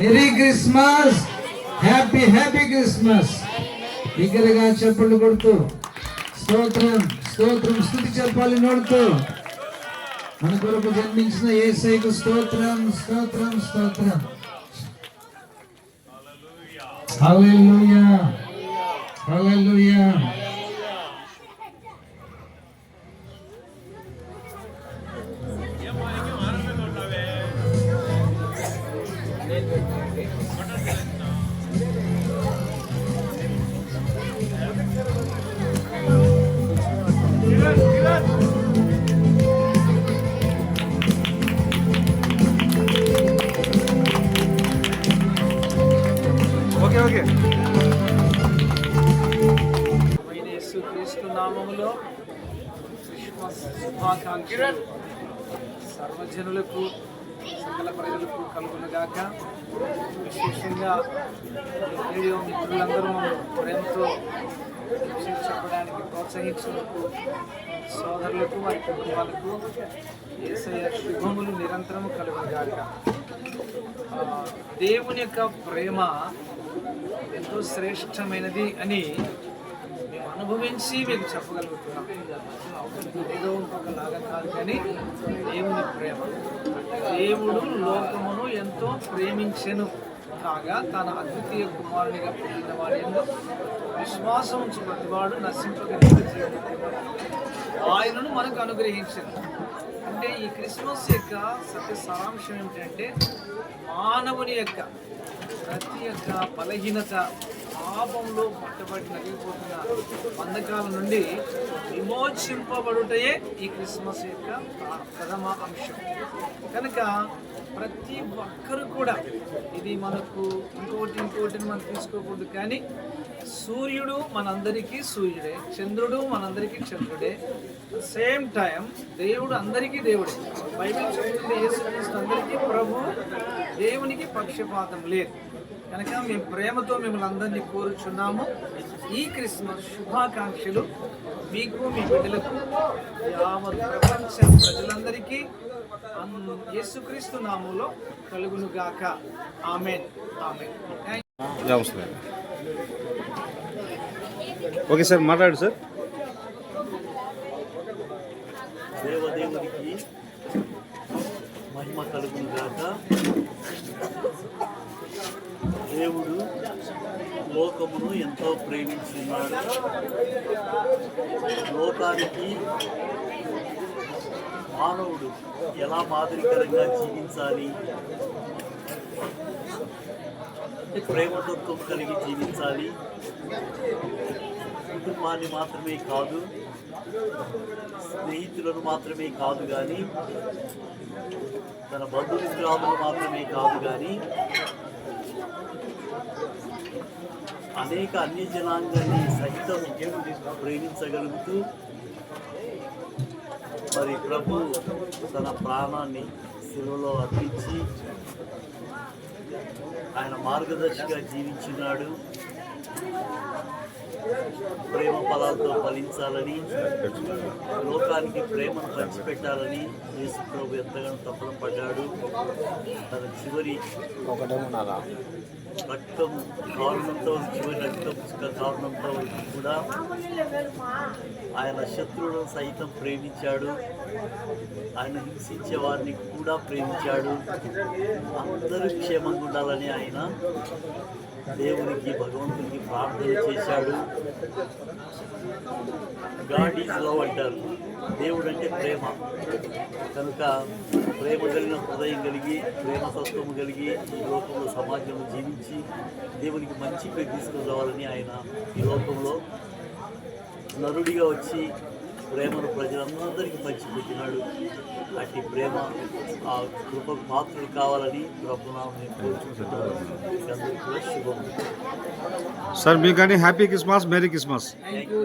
Merry Christmas, happy happy Christmas. దగ్గరగా చెప్పండి కొడుతూ స్తోత్రం స్తోత్రం స్తుతి చెప్పాలి నోడుతూ. మన కొరకు జన్మించిన యేసయ్యకు స్తోత్రం స్తోత్రం స్తోత్రం. హల్లెలూయా హల్లెలూయా. యేసుక్రీస్తు నామములో క్రిస్మస్ శుభాకాంక్షలు సర్వజనులకు సకల ప్రజలకు కలుగునుగాక. విశేషంగా రేడియో మిత్రులందరూ ప్రేమతో చెప్పడానికి ప్రోత్సహించినందుకు సోదరులకు వారి కుటుంబాలకు యేసయ్య శుభములు నిరంతరము కలుగునుగాక. దేవుని యొక్క ప్రేమ ఎంతో శ్రేష్టమైనది అని మేము అనుభవించి మీకు చెప్పగలుగుతున్నాం. ఏదో ఇంకొకలాగా కాదు, కానీ దేవుని ప్రేమ. దేవుడు లోకమును ఎంతో ప్రేమించెను కాగా తన అద్వితీయ కుమారునిగా పుట్టిన వాడి విశ్వాసం ఉంచు ప్రతివాడు నశింపగలిగిన ఆయనను మనకు అనుగ్రహించింది. అంటే ఈ క్రిస్మస్ యొక్క సత్య సారాంశం ఏమిటంటే మానవుని యొక్క ప్రతి యొక్క బలహీనత, పాపంలో పట్టబడి నలిగిపోతున్న బంధకాల నుండి విమోచింపబడుటయే ఈ క్రిస్మస్ యొక్క ప్రథమ అంశం. కనుక ప్రతి ఒక్కరు కూడా ఇది మనకు ఇంకోటిని మనం తీసుకోకూడదు, కానీ సూర్యుడు మనందరికీ సూర్యుడే, చంద్రుడు మనందరికీ చంద్రుడే. సేమ్ టైం దేవుడు అందరికీ దేవుడే. బైబిల్ చెప్తుంది యేసుక్రీస్తు అందరికీ ప్రభు, దేవునికి పక్షపాతం లేదు. కనుక మేము ప్రేమతో మిమ్మల్ని అందరినీ కోరుచున్నాము. ఈ క్రిస్మస్ శుభాకాంక్షలు మీకు, మీ బిడ్డలకు, యావత్ ప్రపంచ ప్రజలందరికీ యేసుక్రీస్తు నామములో కలుగునుగాక. ఆమేన్ ఆమేన్. ఓకే సార్, మాట్లాడు సార్. దేవదేవునికి మహిమ కలుగునుగాక. దేవుడు లోకమును ఎంతో ప్రేమించున్నాడు. లోకానికి మానవుడు ఎలా మాదిరికరంగా జీవించాలి, ప్రేమతత్వం కలిగి జీవించాలి. కుటుంబాన్ని మాత్రమే కాదు, స్నేహితులను మాత్రమే కాదు, కానీ తన బంధుమిత్రాదులు మాత్రమే కాదు, కానీ అనేక అన్య జనాంగాన్ని సహితం ప్రేమించగలుగుతూ మరి ప్రభు తన ప్రాణాన్ని శిలువలో అర్పించి ఆయన మార్గదర్శిగా జీవించున్నాడు. ప్రేమ ఫలాలతో ఫలించాలని, లోకానికి ప్రేమను పంచిపెట్టాలని యేసు ప్రభు ఎంతగానో తపన పడ్డాడు. తన చివరి రక్తం కారణంతో, చివరి రక్తం కారణంతో కూడా ఆయన శత్రువులను సైతం ప్రేమించాడు. ఆయన హింసించే వారిని కూడా ప్రేమించాడు. అందరూ క్షేమంగా ఉండాలని ఆయన దేవునికి, భగవంతునికి ప్రార్థన చేశాడు. గాడ్ ఈజ్ లవ్ అంటారు. దేవుడు అంటే ప్రేమ. కనుక ప్రేమ కలిగిన హృదయం కలిగి, ప్రేమ తత్వము కలిగి ఈ లోకంలో, సమాజంలో జీవించి దేవునికి మంచి పేరు తీసుకురావాలని ఆయన ఈ లోకంలో నరుడిగా వచ్చి ప్రేమను ప్రజలందరికీ పంచిపెట్టినాడు. అట్టి ప్రేమ, ఆ కృపకు పాత్రలు కావాలని ప్రభునామం కోరుకుంటున్నాను. శుభం సార్. మీకు కానీ happy Christmas, merry Christmas. Thank you.